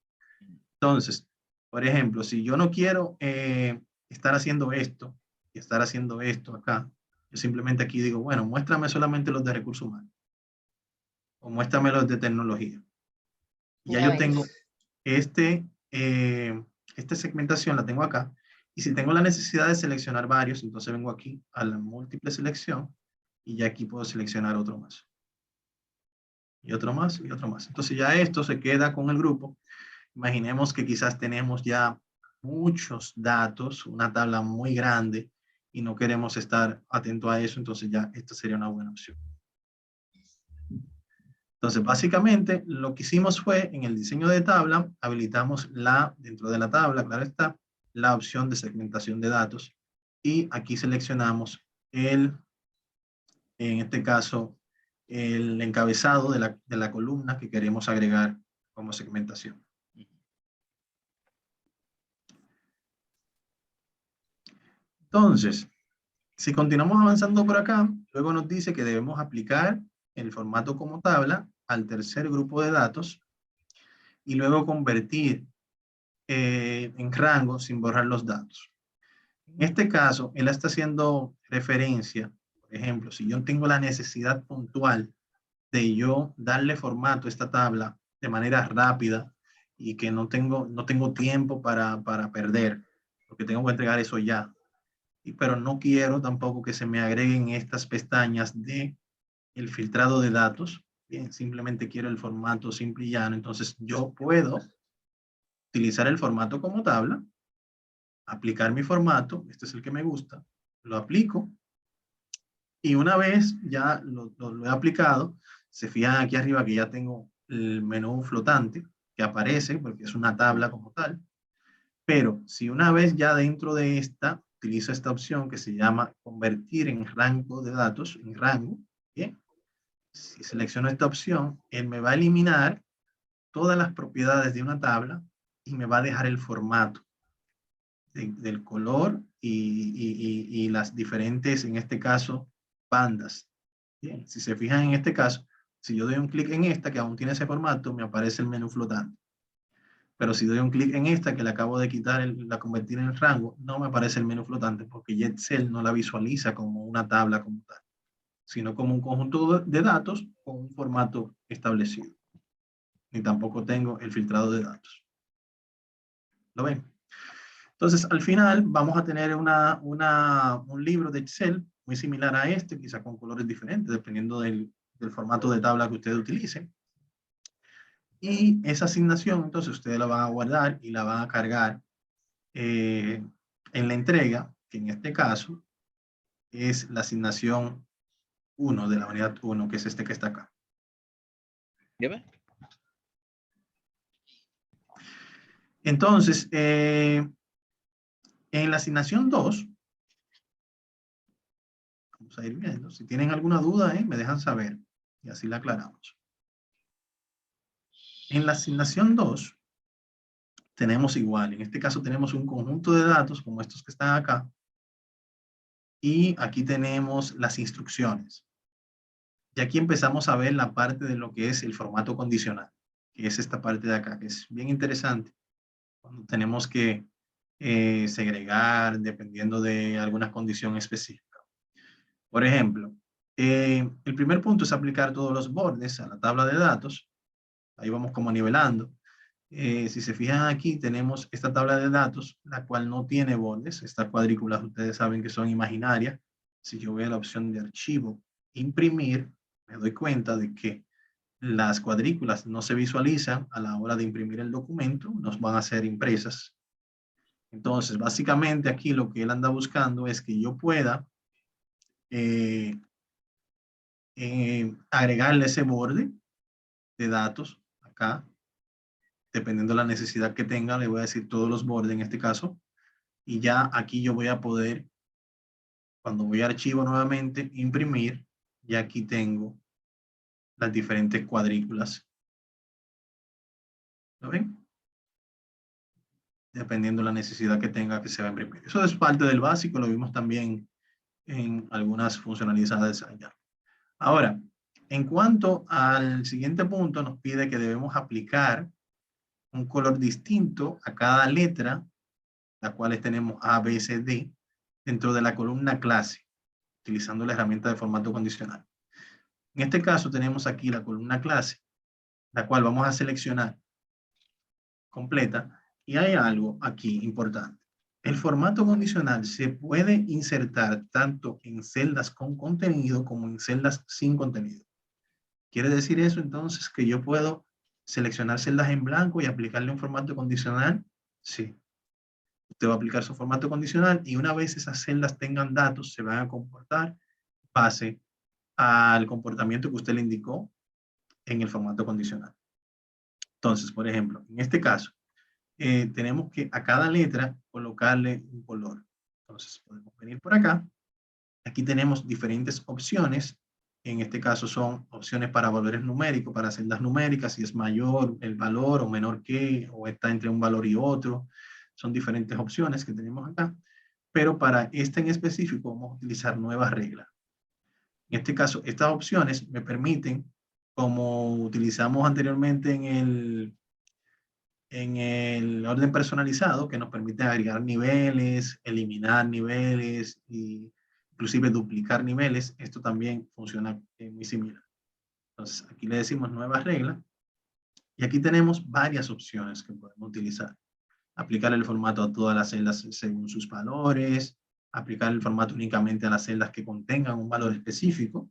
Entonces, por ejemplo, si yo no quiero estar haciendo esto y estar haciendo esto acá, yo simplemente aquí digo, bueno, muéstrame solamente los de recursos humanos o muéstrame los de tecnología. Ya yo tengo esta segmentación, la tengo acá. Y si tengo la necesidad de seleccionar varios, entonces vengo aquí a la múltiple selección y ya aquí puedo seleccionar otro más. Y otro más, y otro más. Entonces ya esto se queda con el grupo. Imaginemos que quizás tenemos ya muchos datos, una tabla muy grande y no queremos estar atento a eso, entonces ya esta sería una buena opción. Entonces, básicamente, lo que hicimos fue, en el diseño de tabla, habilitamos dentro de la tabla, claro está, la opción de segmentación de datos. Y aquí seleccionamos en este caso, el encabezado de la columna que queremos agregar como segmentación. Entonces, si continuamos avanzando por acá, luego nos dice que debemos aplicar el formato como tabla al tercer grupo de datos y luego convertir en rango sin borrar los datos. En este caso, él está haciendo referencia, por ejemplo, si yo tengo la necesidad puntual de yo darle formato a esta tabla de manera rápida y que no tengo tiempo para perder, porque tengo que entregar eso ya. Pero no quiero tampoco que se me agreguen estas pestañas de el filtrado de datos. Bien, simplemente quiero el formato simple y llano. Entonces yo puedo utilizar el formato como tabla, aplicar mi formato, este es el que me gusta, lo aplico y una vez ya lo he aplicado, se fijan aquí arriba que ya tengo el menú flotante que aparece porque es una tabla como tal. Pero si una vez ya dentro de esta, utilizo esta opción que se llama convertir en rango de datos, en rango, ¿bien? Si selecciono esta opción, él me va a eliminar todas las propiedades de una tabla y me va a dejar el formato del color y las diferentes, en este caso, bandas. Bien, si se fijan en este caso, si yo doy un clic en esta que aún tiene ese formato, me aparece el menú flotante. Pero si doy un clic en esta que le acabo de quitar, la convertir en rango, no me aparece el menú flotante porque Excel no la visualiza como una tabla como tal, sino como un conjunto de datos con un formato establecido. Ni tampoco tengo el filtrado de datos. ¿Lo ven? Entonces, al final vamos a tener un libro de Excel muy similar a este, quizá con colores diferentes, dependiendo del formato de tabla que ustedes utilicen. Y esa asignación, entonces, ustedes la van a guardar y la van a cargar en la entrega, que en este caso es la asignación 1 de la unidad 1, que es este que está acá. ¿Ya ve? Entonces, en la asignación 2, vamos a ir viendo. Si tienen alguna duda, me dejan saber y así la aclaramos. En la asignación 2, tenemos igual. En este caso tenemos un conjunto de datos como estos que están acá. Y aquí tenemos las instrucciones. Y aquí empezamos a ver la parte de lo que es el formato condicional, que es esta parte de acá, que es bien interesante. Cuando tenemos que segregar dependiendo de alguna condición específica. Por ejemplo, el primer punto es aplicar todos los bordes a la tabla de datos. Ahí vamos como nivelando. Si se fijan aquí, tenemos esta tabla de datos, la cual no tiene bordes. Estas cuadrículas ustedes saben que son imaginarias. Si yo voy a la opción de archivo, imprimir, me doy cuenta de que las cuadrículas no se visualizan a la hora de imprimir el documento, nos van a ser impresas. Entonces, básicamente aquí lo que él anda buscando es que yo pueda agregarle ese borde de datos acá, dependiendo de la necesidad que tenga, le voy a decir todos los bordes en este caso, y ya aquí yo voy a poder, cuando voy a archivo nuevamente, imprimir, y aquí tengo las diferentes cuadrículas. ¿Lo ven? Dependiendo de la necesidad que tenga que se va a imprimir. Eso es parte del básico, lo vimos también en algunas funcionalidades allá. Ahora, en cuanto al siguiente punto, nos pide que debemos aplicar un color distinto a cada letra, las cuales tenemos A, B, C, D, dentro de la columna clase, utilizando la herramienta de formato condicional. En este caso tenemos aquí la columna clase, la cual vamos a seleccionar completa, y hay algo aquí importante. El formato condicional se puede insertar tanto en celdas con contenido como en celdas sin contenido. ¿Quiere decir eso entonces que yo puedo seleccionar celdas en blanco y aplicarle un formato condicional? Sí. Usted va a aplicar su formato condicional y una vez esas celdas tengan datos, se van a comportar base al comportamiento que usted le indicó en el formato condicional. Entonces, por ejemplo, en este caso, tenemos que a cada letra colocarle un color. Entonces, podemos venir por acá. Aquí tenemos diferentes opciones. En este caso son opciones para valores numéricos, para celdas numéricas, si es mayor el valor o menor que, o está entre un valor y otro. Son diferentes opciones que tenemos acá. Pero para este en específico vamos a utilizar nuevas reglas. En este caso, estas opciones me permiten, como utilizamos anteriormente en el orden personalizado, que nos permite agregar niveles, eliminar niveles y inclusive duplicar niveles, esto también funciona muy similar. Entonces, aquí le decimos nuevas reglas y aquí tenemos varias opciones que podemos utilizar. Aplicar el formato a todas las celdas según sus valores, aplicar el formato únicamente a las celdas que contengan un valor específico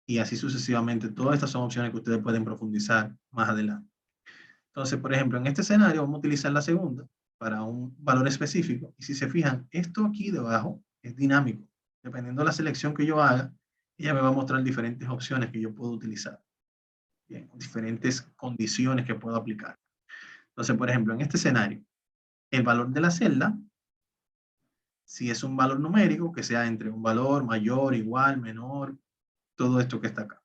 y así sucesivamente. Todas estas son opciones que ustedes pueden profundizar más adelante. Entonces, por ejemplo, en este escenario vamos a utilizar la segunda para un valor específico. Y si se fijan, esto aquí debajo es dinámico. Dependiendo de la selección que yo haga, ella me va a mostrar diferentes opciones que yo puedo utilizar. Bien, diferentes condiciones que puedo aplicar. Entonces, por ejemplo, en este escenario, el valor de la celda, si es un valor numérico, que sea entre un valor mayor, igual, menor, todo esto que está acá.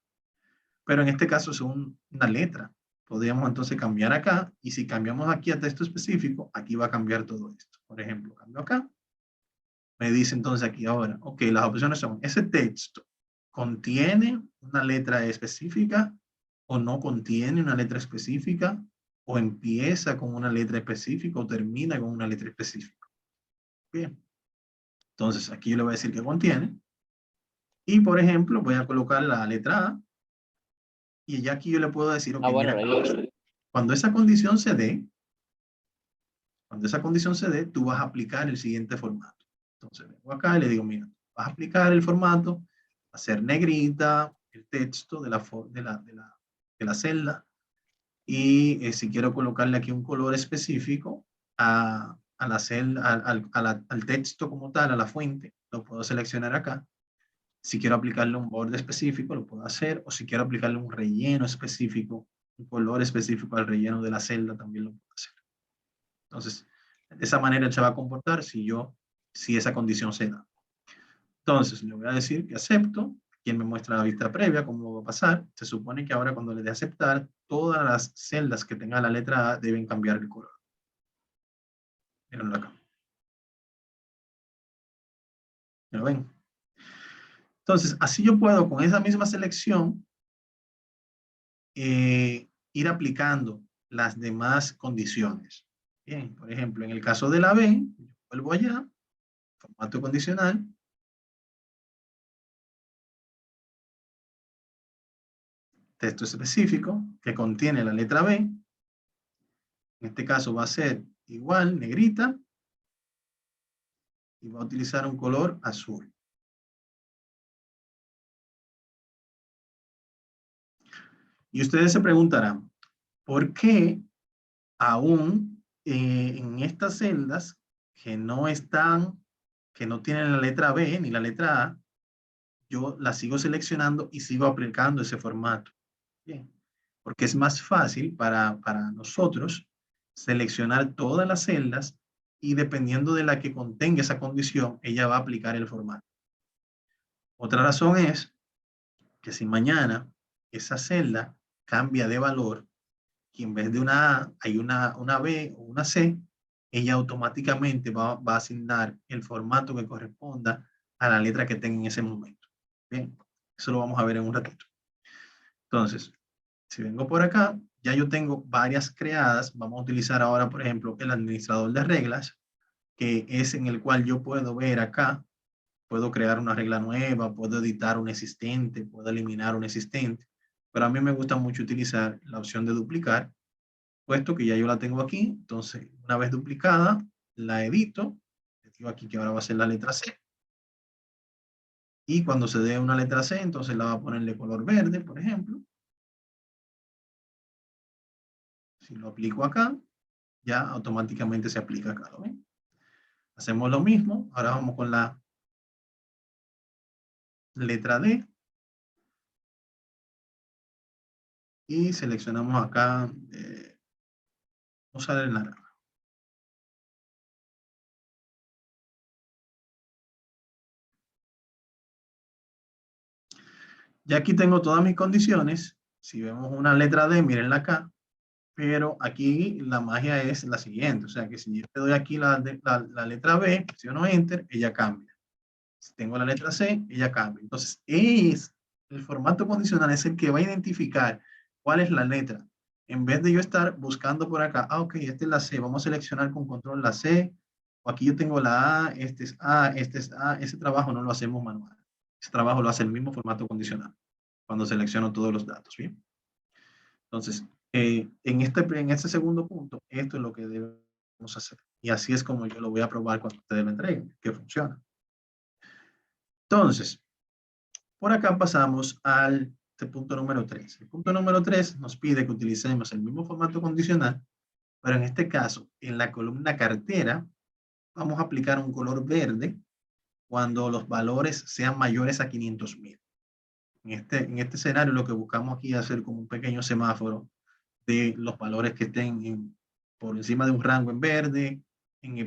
Pero en este caso es una letra. Podríamos entonces cambiar acá, y si cambiamos aquí a texto específico, aquí va a cambiar todo esto. Por ejemplo, cambio acá. Me dice entonces aquí ahora, ok, las opciones son, ese texto contiene una letra específica o no contiene una letra específica, o empieza con una letra específica o termina con una letra específica. Bien. Entonces aquí yo le voy a decir que contiene. Y por ejemplo, voy a colocar la letra A. Y ya aquí yo le puedo decir, ok, bueno, mira, cuando esa condición se dé, tú vas a aplicar el siguiente formato. Entonces vengo acá y le digo, mira, vas a aplicar el formato, va a ser negrita, el texto de la celda. Y si quiero colocarle aquí un color específico a la celda, al texto como tal, a la fuente, lo puedo seleccionar acá. Si quiero aplicarle un borde específico, lo puedo hacer. O si quiero aplicarle un relleno específico, un color específico al relleno de la celda, también lo puedo hacer. Entonces, de esa manera él se va a comportar si esa condición se da. Entonces, le voy a decir que acepto. Quien me muestra la vista previa, cómo va a pasar. Se supone que ahora cuando le dé aceptar, todas las celdas que tenga la letra A deben cambiar el color. Mírenlo acá. ¿Lo ven? Entonces, así yo puedo con esa misma selección ir aplicando las demás condiciones. Bien, por ejemplo, en el caso de la B, vuelvo allá, formato condicional. Texto específico que contiene la letra B. En este caso va a ser igual, negrita. Y va a utilizar un color azul. Y ustedes se preguntarán, ¿por qué aún en estas celdas que no tienen la letra B ni la letra A, yo las sigo seleccionando y sigo aplicando ese formato? Bien, porque es más fácil para nosotros seleccionar todas las celdas y dependiendo de la que contenga esa condición, ella va a aplicar el formato. Otra razón es que si mañana esa celda cambia de valor y en vez de una A hay una B o una C, ella automáticamente va a asignar el formato que corresponda a la letra que tenga en ese momento. Bien, eso lo vamos a ver en un ratito. Entonces, si vengo por acá, ya yo tengo varias creadas. Vamos a utilizar ahora, por ejemplo, el administrador de reglas, que es en el cual yo puedo ver acá, puedo crear una regla nueva, puedo editar un existente, puedo eliminar un existente. Pero a mí me gusta mucho utilizar la opción de duplicar, puesto que ya yo la tengo aquí. Entonces, una vez duplicada, la edito. Le digo aquí que ahora va a ser la letra C. Y cuando se dé una letra C, entonces la va a poner de color verde, por ejemplo. Si lo aplico acá, ya automáticamente se aplica acá, ¿lo ven? Hacemos lo mismo. Ahora vamos con la letra D. Y seleccionamos acá, usar el naranja. Ya aquí tengo todas mis condiciones. Si vemos una letra D, mírenla acá. Pero aquí la magia es la siguiente. O sea que si yo le doy aquí la letra B, presiono Enter, ella cambia. Si tengo la letra C, ella cambia. Entonces, el formato condicional es el que va a identificar cuál es la letra. En vez de yo estar buscando por acá, ok, esta es la C, vamos a seleccionar con control la C, o aquí yo tengo la A, este es A, este es A. Ese trabajo no lo hacemos manual. Ese trabajo lo hace el mismo formato condicional, cuando selecciono todos los datos, ¿bien? Entonces, en este segundo punto, esto es lo que debemos hacer. Y así es como yo lo voy a probar cuando ustedes me entreguen, que funciona. Entonces, por acá pasamos al punto número 3. El punto número 3 nos pide que utilicemos el mismo formato condicional, pero en este caso, en la columna cartera, vamos a aplicar un color verde cuando los valores sean mayores a 500,000. En este escenario, lo que buscamos aquí es hacer como un pequeño semáforo de los valores que estén por encima de un rango en verde,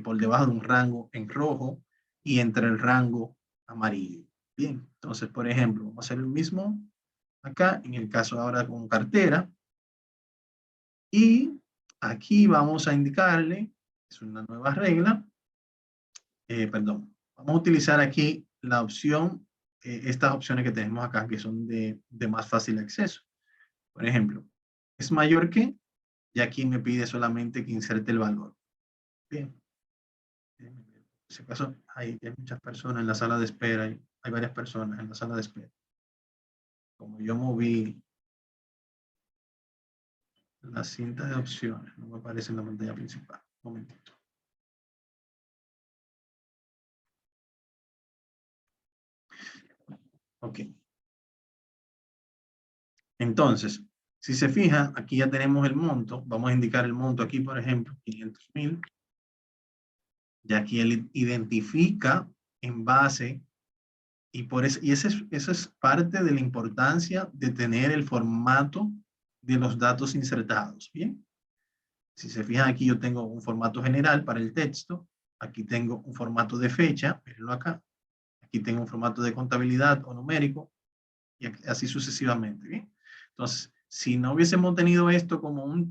por debajo de un rango en rojo y entre el rango amarillo. Bien, entonces, por ejemplo, vamos a hacer el mismo acá, en el caso ahora con cartera. Y aquí vamos a indicarle, es una nueva regla, perdón, vamos a utilizar aquí la opción, estas opciones que tenemos acá, que son de más fácil acceso. Por ejemplo, es mayor que, y aquí me pide solamente que inserte el valor. Bien. En ese caso, hay muchas personas en la sala de espera, hay varias personas en la sala de espera. Como yo moví la cinta de opciones, no me aparece en la pantalla principal. Un momentito. Ok. Entonces, si se fija, aquí ya tenemos el monto. Vamos a indicar el monto aquí, por ejemplo, 500,000. Ya aquí él identifica en base, y esa es parte de la importancia de tener el formato de los datos insertados. Bien. Si se fijan aquí, yo tengo un formato general para el texto. Aquí tengo un formato de fecha, mírenlo acá. Aquí tengo un formato de contabilidad o numérico, y así sucesivamente. ¿Bien? Entonces, si no hubiésemos tenido esto como un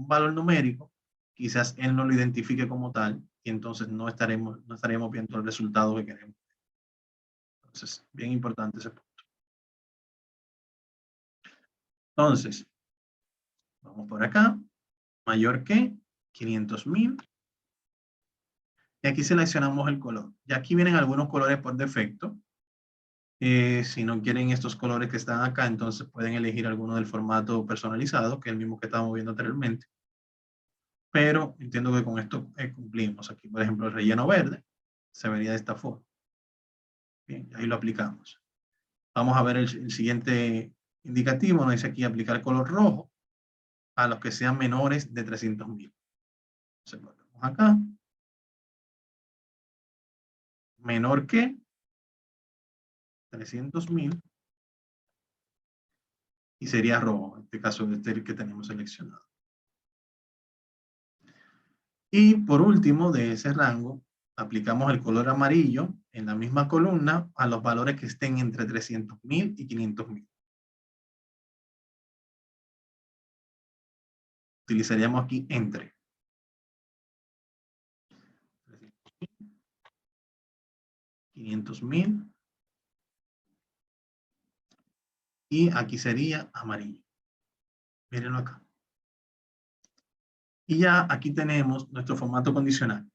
valor numérico, quizás él no lo identifique como tal, y entonces no estaríamos viendo el resultado que queremos. Entonces, bien importante ese punto. Entonces, vamos por acá, mayor que 500,000. Y aquí seleccionamos el color. Y aquí vienen algunos colores por defecto. Si no quieren estos colores que están acá, entonces pueden elegir alguno del formato personalizado, que es el mismo que estábamos viendo anteriormente. Pero entiendo que con esto cumplimos. Aquí, por ejemplo, el relleno verde se vería de esta forma. Bien, ahí lo aplicamos. Vamos a ver el siguiente indicativo. Nos dice aquí aplicar color rojo a los que sean menores de 300,000. Entonces, ponemos acá. Menor que 300,000. Y sería rojo. En este caso, este es el que tenemos seleccionado. Y por último, de ese rango, aplicamos el color amarillo en la misma columna a los valores que estén entre 300,000 y 500,000. Utilizaríamos aquí entre. 500,000. Y aquí sería amarillo. Mírenlo acá. Y ya aquí tenemos nuestro formato condicional.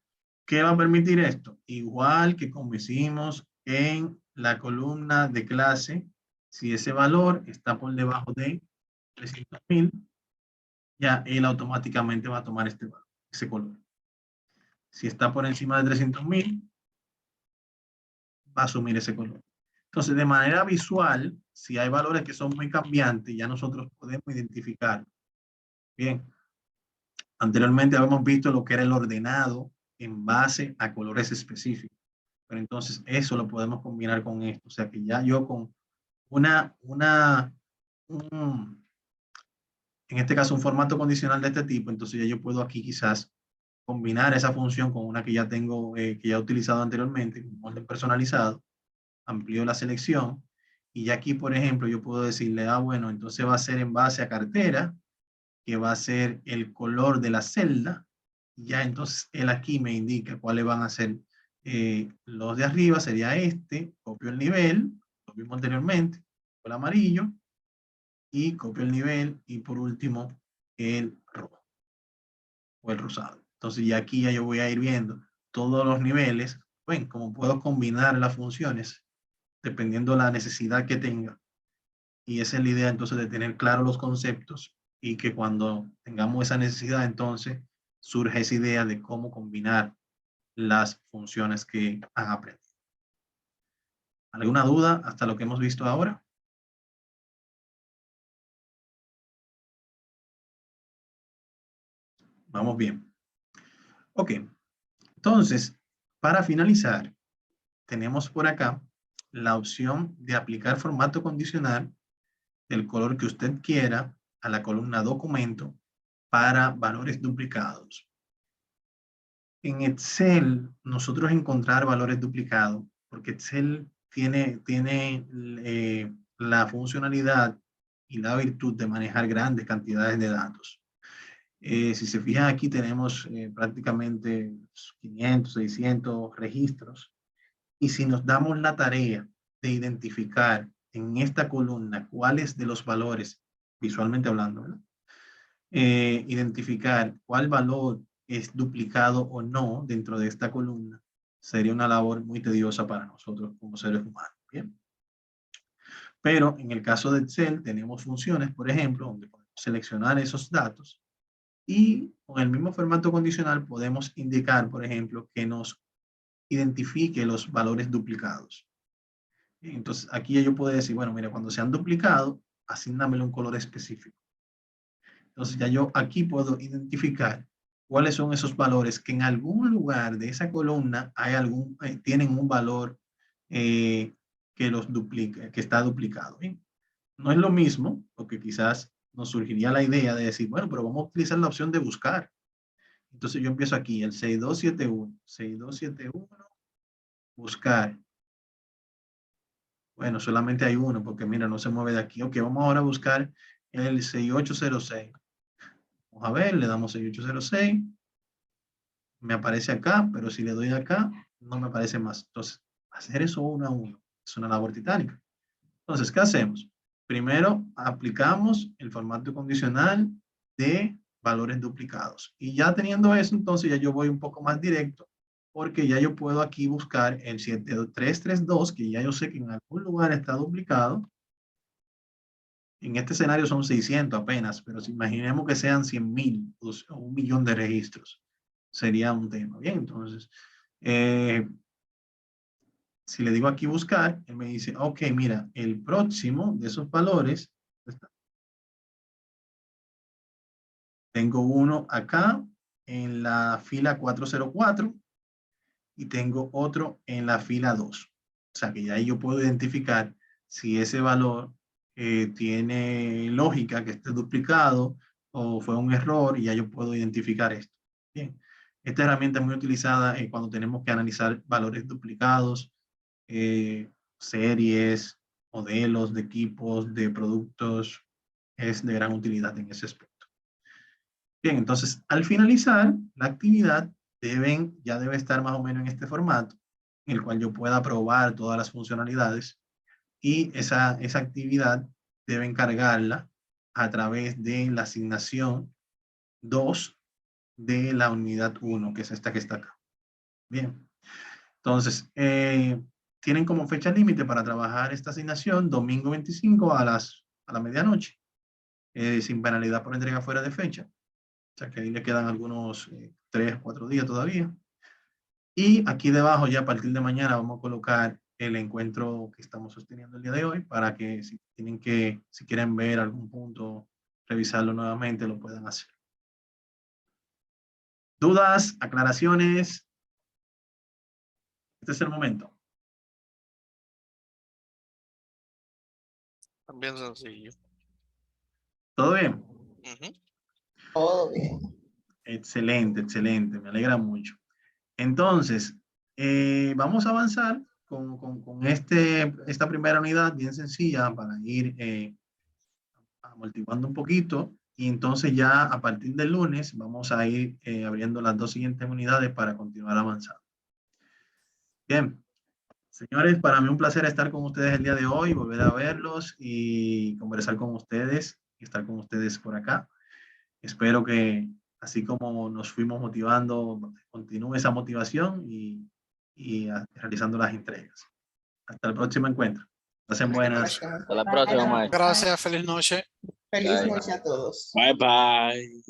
¿Qué va a permitir esto? Igual que como hicimos en la columna de clase, si ese valor está por debajo de 300,000, ya él automáticamente va a tomar este valor, ese color. Si está por encima de 300,000, va a asumir ese color. Entonces, de manera visual, si hay valores que son muy cambiantes, ya nosotros podemos identificar. Bien. Anteriormente habíamos visto lo que era el ordenado en base a colores específicos. Pero entonces eso lo podemos combinar con esto. O sea que ya yo con en este caso un formato condicional de este tipo, entonces ya yo puedo aquí quizás combinar esa función con una que ya tengo, que ya he utilizado anteriormente, un orden personalizado, amplío la selección, y ya aquí, por ejemplo, yo puedo decirle, bueno, entonces va a ser en base a cartera, que va a ser el color de la celda, y ya entonces él aquí me indica cuáles van a ser los de arriba, sería este, copio el nivel, lo vimos anteriormente, el amarillo, y copio el nivel, y por último, el rojo, o el rosado. Entonces ya aquí ya yo voy a ir viendo todos los niveles, bueno, como puedo combinar las funciones, dependiendo de la necesidad que tenga. Y esa es la idea entonces de tener claros los conceptos y que cuando tengamos esa necesidad entonces surge esa idea de cómo combinar las funciones que han aprendido. ¿Alguna duda hasta lo que hemos visto ahora? Vamos bien. Ok. Entonces, para finalizar, tenemos por acá la opción de aplicar formato condicional del color que usted quiera a la columna documento para valores duplicados. En Excel, nosotros encontrar valores duplicados, porque Excel tiene la funcionalidad y la virtud de manejar grandes cantidades de datos. Si se fijan aquí tenemos prácticamente 500, 600 registros. Y si nos damos la tarea de identificar en esta columna cuáles de los valores, visualmente hablando, ¿verdad? Identificar cuál valor es duplicado o no dentro de esta columna, sería una labor muy tediosa para nosotros como seres humanos. Bien. Pero en el caso de Excel tenemos funciones, por ejemplo, donde podemos seleccionar esos datos y con el mismo formato condicional podemos indicar, por ejemplo, que nos identifique los valores duplicados. Entonces aquí yo puedo decir, bueno, mira, cuando se han duplicado, asígnamele un color específico. Entonces ya yo aquí puedo identificar cuáles son esos valores que en algún lugar de esa columna hay tienen un valor que los duplica, que está duplicado. ¿Bien? No es lo mismo, porque quizás nos surgiría la idea de decir, bueno, pero vamos a utilizar la opción de buscar. Entonces yo empiezo aquí, el 6271, buscar. Bueno, solamente hay uno, porque mira, no se mueve de aquí. Ok, vamos ahora a buscar el 6806. Vamos a ver, le damos 6806. Me aparece acá, pero si le doy acá, no me aparece más. Entonces, hacer eso uno a uno es una labor titánica. Entonces, ¿qué hacemos? Primero, aplicamos el formato condicional de valores duplicados. Y ya teniendo eso, entonces ya yo voy un poco más directo, porque ya yo puedo aquí buscar el 7332, que ya yo sé que en algún lugar está duplicado. En este escenario son 600 apenas, pero si imaginemos que sean 100.000 o 1.000.000 de registros, sería un tema. Bien, entonces, si le digo aquí buscar, él me dice, ok, mira, el próximo de esos valores, tengo uno acá en la fila 404 y tengo otro en la fila 2. O sea que ya ahí yo puedo identificar si ese valor tiene lógica que esté duplicado o fue un error, y ya yo puedo identificar esto. Bien, esta herramienta es muy utilizada cuando tenemos que analizar valores duplicados, series, modelos de equipos, de productos. Es de gran utilidad en ese aspecto. Bien, entonces al finalizar la actividad ya debe estar más o menos en este formato, en el cual yo pueda probar todas las funcionalidades, y esa actividad deben cargarla a través de la asignación 2 de la unidad 1, que es esta que está acá. Bien, entonces tienen como fecha límite para trabajar esta asignación domingo 25 a la medianoche, sin penalidad por entrega fuera de fecha. O sea que ahí le quedan algunos 3 o 4 días todavía. Y aquí debajo, ya a partir de mañana, vamos a colocar el encuentro que estamos sosteniendo el día de hoy, para que si quieren ver algún punto, revisarlo nuevamente, lo puedan hacer. ¿Dudas? ¿Aclaraciones? Este es el momento. Bien sencillo. ¿Todo bien? Ujú. Todo bien. Excelente, excelente. Me alegra mucho. Entonces, vamos a avanzar con esta primera unidad bien sencilla, para ir amortiguando un poquito, y entonces ya a partir del lunes vamos a ir abriendo las 2 siguientes unidades para continuar avanzando. Bien, señores, para mí un placer estar con ustedes el día de hoy, volver a verlos y conversar con ustedes, y estar con ustedes por acá. Espero que así como nos fuimos motivando, continúe esa motivación y realizando las entregas. Hasta el próximo encuentro. Pasen buenas. Hasta la próxima, Mike. Gracias, feliz noche. Feliz Bye. noche a todos. Bye bye.